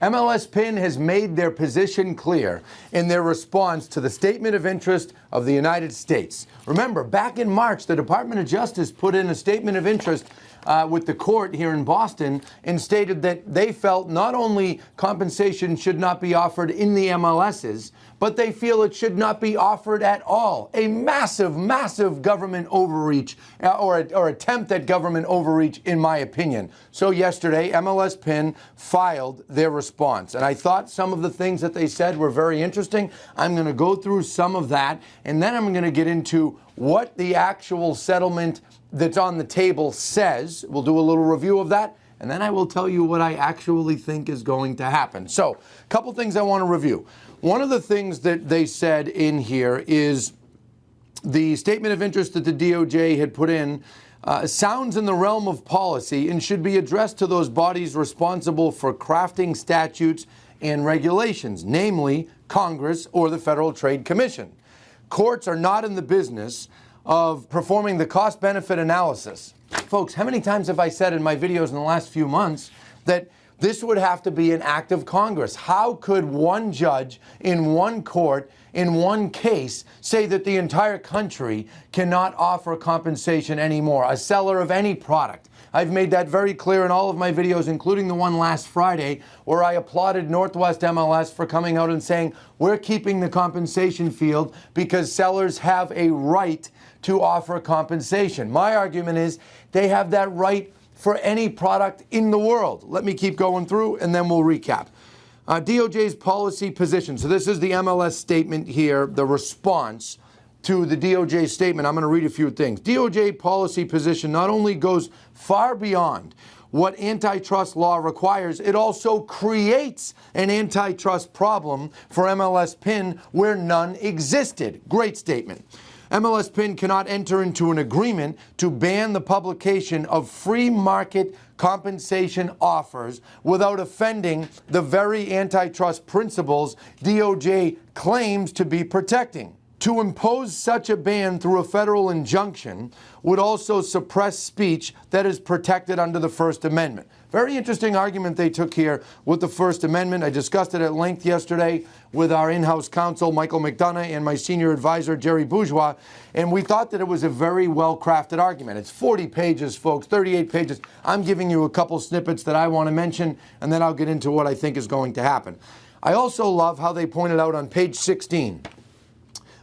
MLS Pin has made their position clear in their response to the Statement of Interest of the United States. Remember, back in March, the Department of Justice put in a Statement of Interest with the court here in Boston and stated that they felt not only compensation should not be offered in the MLSs, but they feel it should not be offered at all. A massive, massive government overreach or attempt at government overreach, in my opinion. So yesterday, MLS Pin filed their response. And I thought some of the things that they said were very interesting. I'm going to go through some of that, and then I'm going to get into what the actual settlement that's on the table says. We'll do a little review of that, and then I will tell you what I actually think is going to happen. So, a couple things I want to review. One of the things that they said in here is the Statement of Interest that the DOJ had put in sounds in the realm of policy and should be addressed to those bodies responsible for crafting statutes and regulations, namely Congress or the Federal Trade Commission. Courts are not in the business of performing the cost-benefit analysis. Folks, how many times have I said in my videos in the last few months that this would have to be an act of Congress? How could one judge in one court, in one case, say that the entire country cannot offer compensation anymore, a seller of any product? I've made that very clear in all of my videos, including the one last Friday, where I applauded Northwest MLS for coming out and saying, we're keeping the compensation field because sellers have a right to offer compensation. My argument is they have that right for any product in the world. Let me keep going through, and then we'll recap. DOJ's policy position. So this is the MLS statement here, the response to the DOJ statement. I'm going to read a few things. DOJ policy position not only goes far beyond what antitrust law requires, it also creates an antitrust problem for MLS Pin where none existed. Great statement. MLS Pin cannot enter into an agreement to ban the publication of free market compensation offers without offending the very antitrust principles DOJ claims to be protecting. To impose such a ban through a federal injunction would also suppress speech that is protected under the First Amendment. Very interesting argument they took here with the First Amendment. I discussed it at length yesterday with our in-house counsel, Michael McDonough, and my senior advisor, Jerry Bourgeois, and we thought that it was a very well-crafted argument. It's 40 pages, folks, 38 pages. I'm giving you a couple snippets that I want to mention, and then I'll get into what I think is going to happen. I also love how they pointed out on page 16,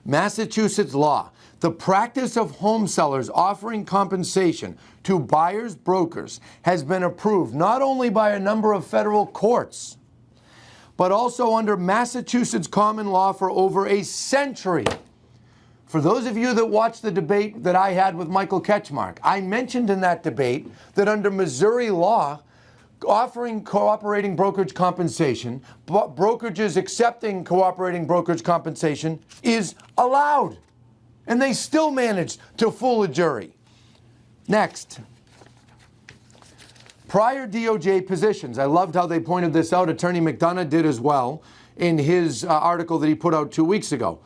Massachusetts law, the practice of home sellers offering compensation to buyers' brokers has been approved not only by a number of federal courts, but also under Massachusetts common law for over a century. For those of you that watched the debate that I had with Michael Ketchmark, I mentioned in that debate that under Missouri law, offering cooperating brokerage compensation, brokerages accepting cooperating brokerage compensation is allowed. And they still managed to fool a jury. Next. Prior DOJ positions. I loved how they pointed this out. Attorney McDonough did as well in his article that he put out 2 weeks ago.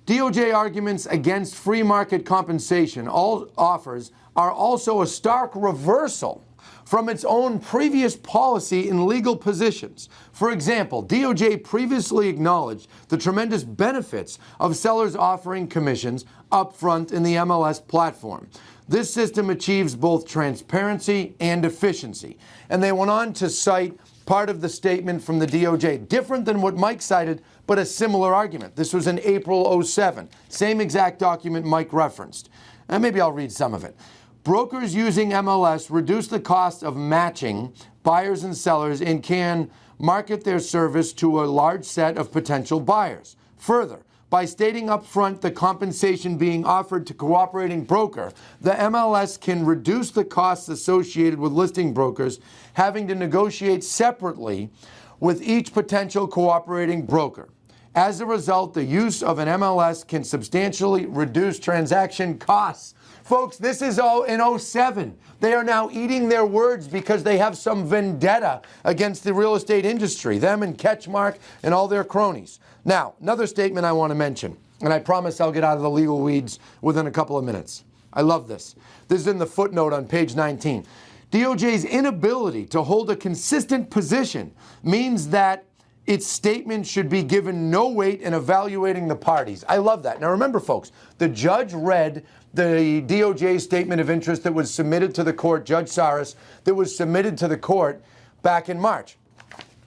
DOJ arguments against free market compensation all offers are also a stark reversal from its own previous policy and legal positions. For example, DOJ previously acknowledged the tremendous benefits of sellers offering commissions upfront in the MLS platform. This system achieves both transparency and efficiency. And they went on to cite part of the statement from the DOJ, different than what Mike cited, but a similar argument. This was in April 07. Same exact document Mike referenced. And maybe I'll read some of it. Brokers using MLS reduce the cost of matching buyers and sellers and can market their service to a large set of potential buyers. Further, by stating upfront the compensation being offered to cooperating broker, the MLS can reduce the costs associated with listing brokers having to negotiate separately with each potential cooperating broker. As a result, the use of an MLS can substantially reduce transaction costs. Folks, this is all in 07. They are now eating their words because they have some vendetta against the real estate industry, them and Ketchmark and all their cronies. Now, another statement I want to mention, and I promise I'll get out of the legal weeds within a couple of minutes. I love this. This is in the footnote on page 19. DOJ's inability to hold a consistent position means that its statement should be given no weight in evaluating the parties. I love that. Now remember, folks, the judge read the DOJ statement of interest that was submitted to the court, Judge Saras, that was submitted to the court back in March.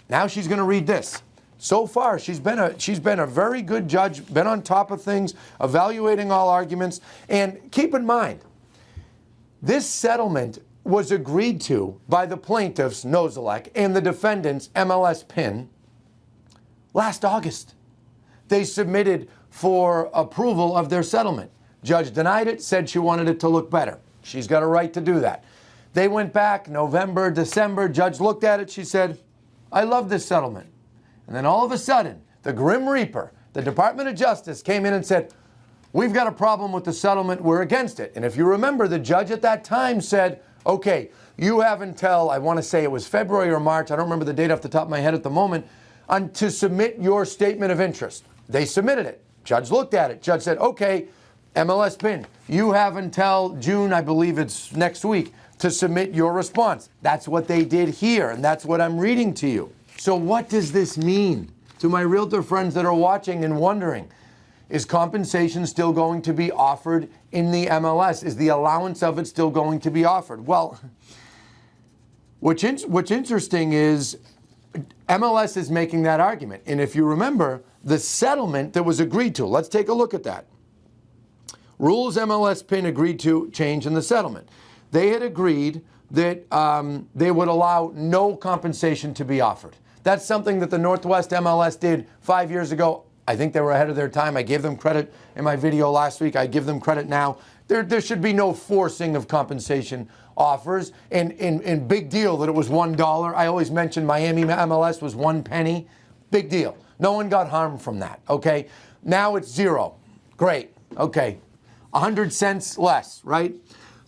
Now she's going to read this. So far, she's been a very good judge, been on top of things, evaluating all arguments. And keep in mind, this settlement was agreed to by the plaintiffs, Nosalek, and the defendants, MLS Pin, last August. They submitted for approval of their settlement. Judge denied it, said she wanted it to look better. She's got a right to do that. They went back November, December. Judge looked at it. She said, I love this settlement. And then all of a sudden, the Grim Reaper, the Department of Justice, came in and said, we've got a problem with the settlement. We're against it. And if you remember, the judge at that time said, okay, you have until, I want to say it was February or March, I don't remember the date off the top of my head at the moment, to submit your statement of interest. They submitted it. Judge looked at it. Judge said, okay, MLS Pin, you have until June, I believe it's next week, to submit your response. That's what they did here, and that's what I'm reading to you. So what does this mean to my realtor friends that are watching and wondering? Is compensation still going to be offered in the MLS? Is the allowance of it still going to be offered? Well, what's interesting is MLS is making that argument. And if you remember, the settlement that was agreed to, let's take a look at that. Rules MLS Pin agreed to change in the settlement. They had agreed that they would allow no compensation to be offered. That's something that the Northwest MLS did 5 years ago. I think they were ahead of their time. I gave them credit in my video last week. I give them credit now. There should be no forcing of compensation offers. And big deal that it was $1. I always mention Miami MLS was 1 penny. Big deal. No one got harmed from that, okay? Now it's 0. Great, okay. 100 cents less, right?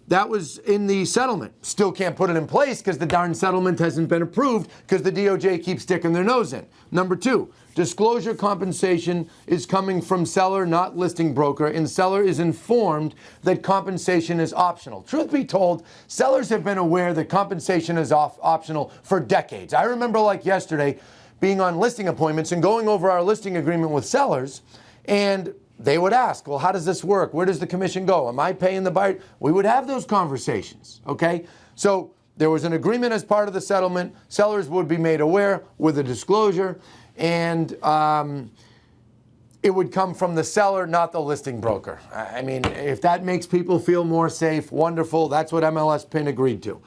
That was in the settlement. Still can't put it in place because the darn settlement hasn't been approved because the DOJ keeps sticking their nose in. Number 2, disclosure compensation is coming from seller, not listing broker, and seller is informed that compensation is optional. Truth be told, sellers have been aware that compensation is optional for decades. I remember like yesterday being on listing appointments and going over our listing agreement with sellers, and they would ask, well, how does this work? Where does the commission go? Am I paying the buyer? We would have those conversations, okay? So there was an agreement as part of the settlement. Sellers would be made aware with a disclosure, and it would come from the seller, not the listing broker. I mean, if that makes people feel more safe, wonderful. That's what MLS Pin agreed to.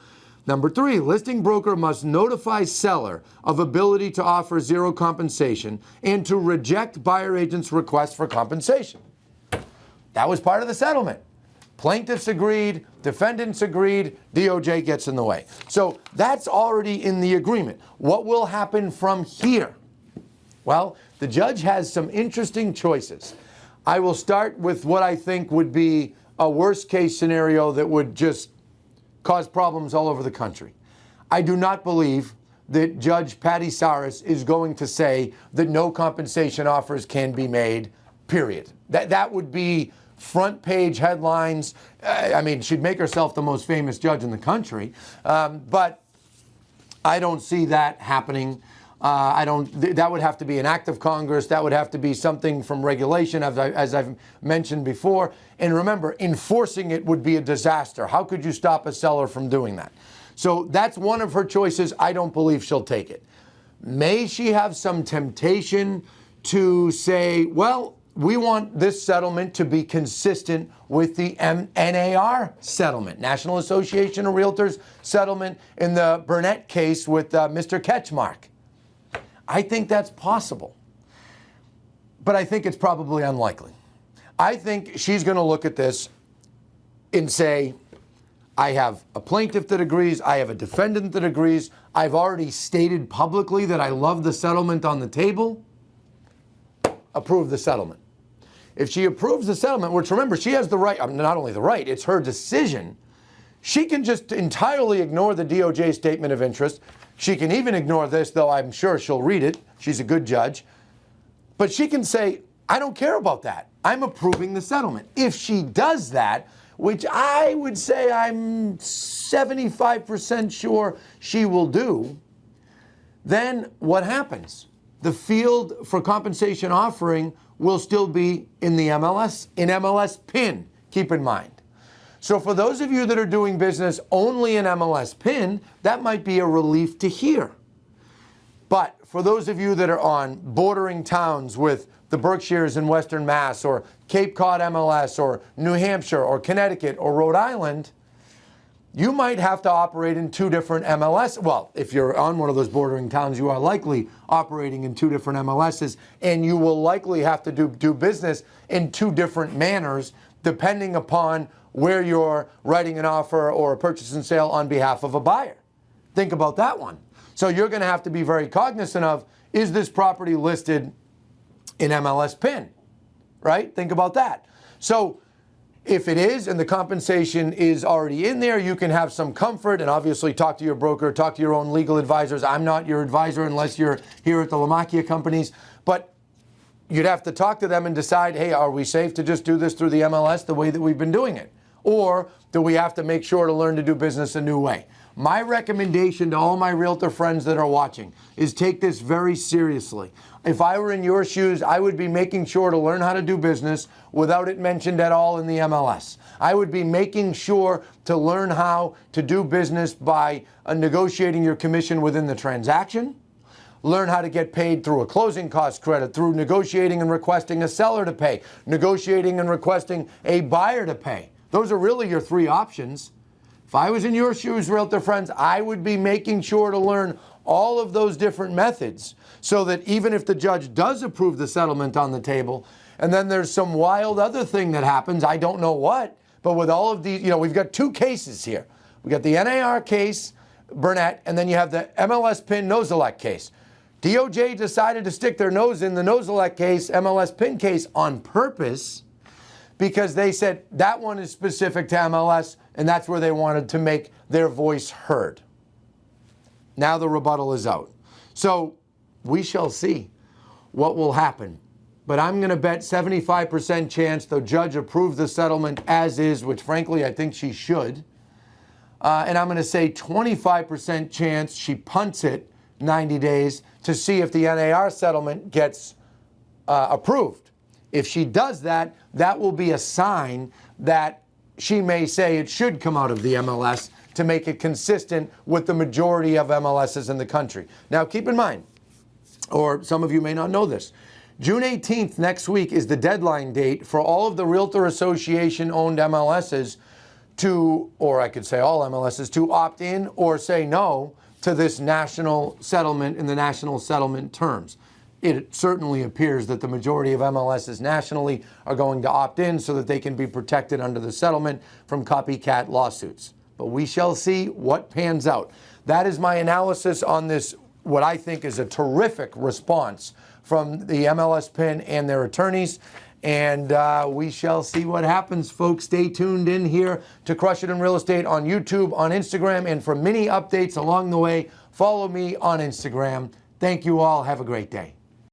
Number 3, listing broker must notify seller of ability to offer 0 compensation and to reject buyer agent's request for compensation. That was part of the settlement. Plaintiffs agreed, defendants agreed, DOJ gets in the way. So that's already in the agreement. What will happen from here? Well, the judge has some interesting choices. I will start with what I think would be a worst case scenario that would just cause problems all over the country. I do not believe that Judge Patty Saras is going to say that no compensation offers can be made, period. That would be front page headlines. I mean, she'd make herself the most famous judge in the country, but I don't see that happening. That would have to be an act of Congress. That would have to be something from regulation, as I've mentioned before. And remember, enforcing it would be a disaster. How could you stop a seller from doing that? So that's one of her choices. I don't believe she'll take it. May she have some temptation to say, well, we want this settlement to be consistent with the NAR settlement, National Association of Realtors settlement, in the Burnett case with Mr. Ketchmark. I think that's possible, but I think it's probably unlikely. I think she's going to look at this and say, I have a plaintiff that agrees, I have a defendant that agrees, I've already stated publicly that I love the settlement on the table, approve the settlement. If she approves the settlement, which remember, she has the right, not only the right, it's her decision, she can just entirely ignore the DOJ statement of interest. She can even ignore this, though I'm sure she'll read it. She's a good judge. But she can say, I don't care about that. I'm approving the settlement. If she does that, which I would say I'm 75% sure she will do, then what happens? The field for compensation offering will still be in the MLS, in MLS Pin, keep in mind. So for those of you that are doing business only in MLS Pin, that might be a relief to hear. But for those of you that are on bordering towns with the Berkshires in Western Mass, or Cape Cod MLS, or New Hampshire, or Connecticut, or Rhode Island, you might have to operate in two different MLS. Well, if you're on one of those bordering towns, you are likely operating in two different MLSs, and you will likely have to do business in two different manners, depending upon where you're writing an offer or a purchase and sale on behalf of a buyer. Think about that one. So you're going to have to be very cognizant of, is this property listed in MLS Pin, right? Think about that. So if it is and the compensation is already in there, you can have some comfort and obviously talk to your broker, talk to your own legal advisors. I'm not your advisor unless you're here at the Lamacchia companies, but you'd have to talk to them and decide, hey, are we safe to just do this through the MLS the way that we've been doing it? Or do we have to make sure to learn to do business a new way? My recommendation to all my realtor friends that are watching is take this very seriously. If I were in your shoes, I would be making sure to learn how to do business without it mentioned at all in the MLS. I would be making sure to learn how to do business by negotiating your commission within the transaction. Learn how to get paid through a closing cost credit, through negotiating and requesting a seller to pay, negotiating and requesting a buyer to pay. Those are really your three options. If I was in your shoes, realtor friends, I would be making sure to learn all of those different methods so that even if the judge does approve the settlement on the table, and then there's some wild other thing that happens, I don't know what, but with all of these, we've got two cases here. We got the NAR case, Burnett, and then you have the MLS Pin Nosalek case. DOJ decided to stick their nose in the Nosalek case, MLS Pin case on purpose, because they said that one is specific to MLS, and that's where they wanted to make their voice heard. Now the rebuttal is out. So we shall see what will happen. But I'm going to bet 75% chance the judge approves the settlement as is, which frankly I think she should. And I'm going to say 25% chance she punts it 90 days to see if the NAR settlement gets approved. If she does that, that will be a sign that she may say it should come out of the MLS to make it consistent with the majority of MLSs in the country. Now, keep in mind, or some of you may not know this, June 18th next week is the deadline date for all of the Realtor Association-owned MLSs to, or I could say all MLSs, to opt in or say no to this national settlement in the national settlement terms. It certainly appears that the majority of MLSs nationally are going to opt in so that they can be protected under the settlement from copycat lawsuits. But we shall see what pans out. That is my analysis on this, what I think is a terrific response from the MLS Pin and their attorneys. And we shall see what happens, folks. Stay tuned in here to Crush It in Real Estate on YouTube, on Instagram, and for many updates along the way, follow me on Instagram. Thank you all. Have a great day.